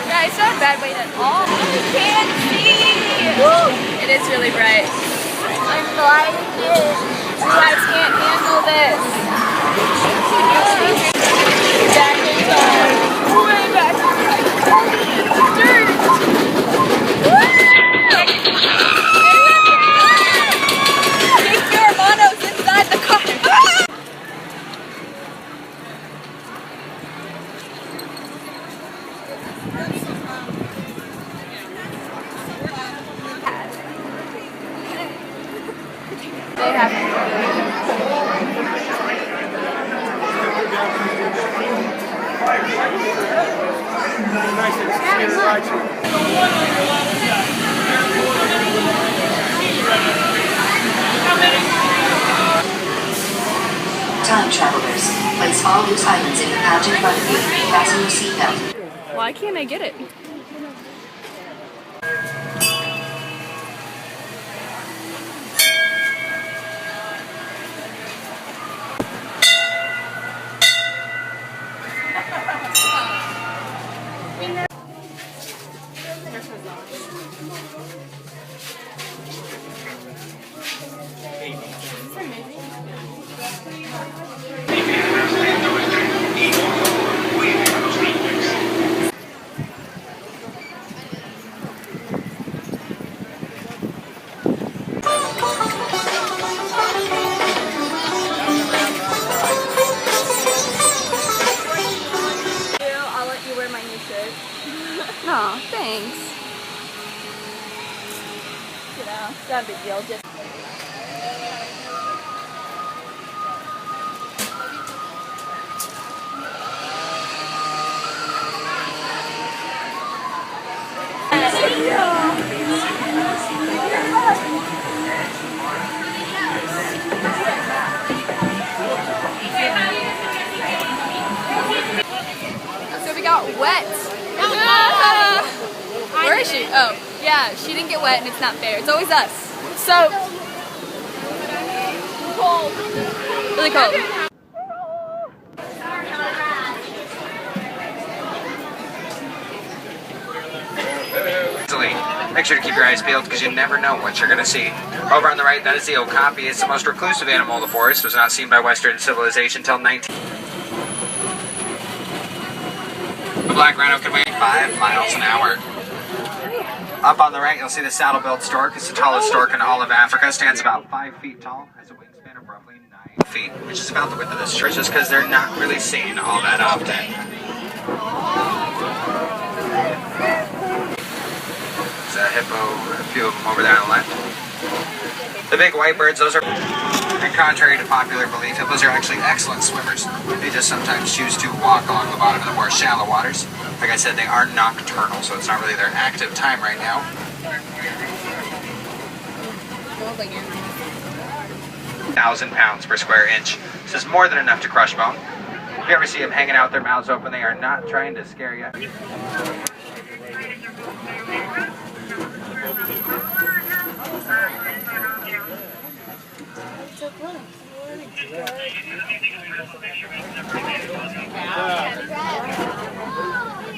Yeah, it's not a bad weight at all. You can't see! Woo! It is really bright. I'm blinded. You guys can't handle this. Back is on. Way back. Dirt! Keep your monos inside the car. They have Time travelers, place all loose items in the pouch in front of you. Fasten your seatbelt. Why can't I get it? I'll let you wear my new shirt. No, thanks. You know, it's not a big deal. Just so we got wet. Where is she? Oh, yeah, she didn't get wet and it's not fair. It's always us. So cold. Really cold. Make sure to keep your eyes peeled because you never know what you're going to see. Over on the right, that is the okapi. It's the most reclusive animal of the forest. It was not seen by Western civilization until 19... The black rhino can weigh 5 miles an hour. Up on the right, you'll see the saddle-billed stork. It's the tallest stork in all of Africa. Stands about 5 feet tall. Has a wingspan of roughly 9 feet, which is about the width of this church, just because they're not really seen all that often. A hippo, a few of them over there on the left. The big white birds, those are, and contrary to popular belief, hippos are actually excellent swimmers. They just sometimes choose to walk along the bottom of the more shallow waters. Like I said, they are nocturnal, so it's not really their active time right now. 1,000 pounds per square inch. This is more than enough to crush bone. If you ever see them hanging out with their mouths open, they are not trying to scare you.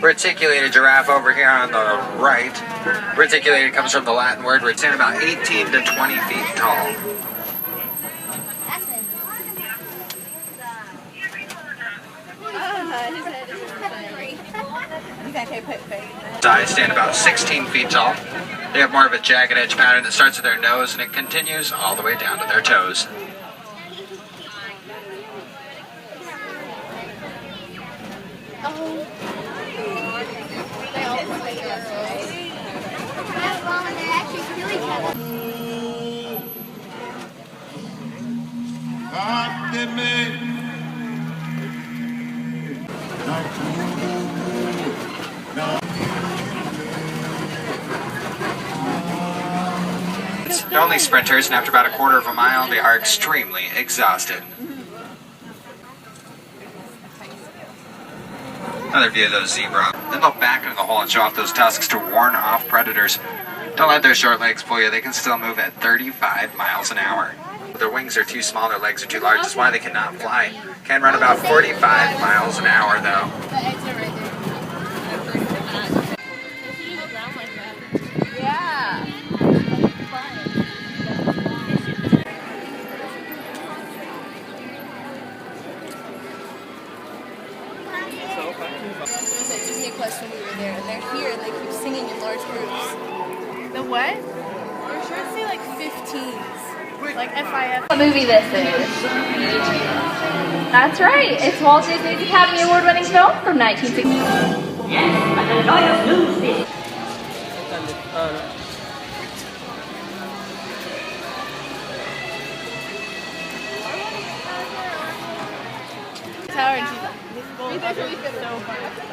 Reticulated giraffe over here on the right. Reticulated comes from the Latin word where it's about 18 to 20 feet tall. Size stand about 16 feet tall. They have more of a jagged edge pattern that starts at their nose and it continues all the way down to their toes. They're only sprinters, and after about a quarter of a mile, they are extremely exhausted. Another view of those zebra. Then they'll back into the hole and show off those tusks to warn off predators. Don't let their short legs fool you. They can still move at 35 miles an hour. Their wings are too small, their legs are too large. That's why they cannot fly. Can run about 45 miles an hour, though. The eggs are right there. Yeah. There was a Disney Quest when we were there, and they're here and they keep singing in large groups. The what? They're sure to say like 15s. Like FIF. What movie this is? That's right. It's Walt Disney's Academy Award-winning film from 1960. Yes, and the joyous news is... Tower and she's like, so fun.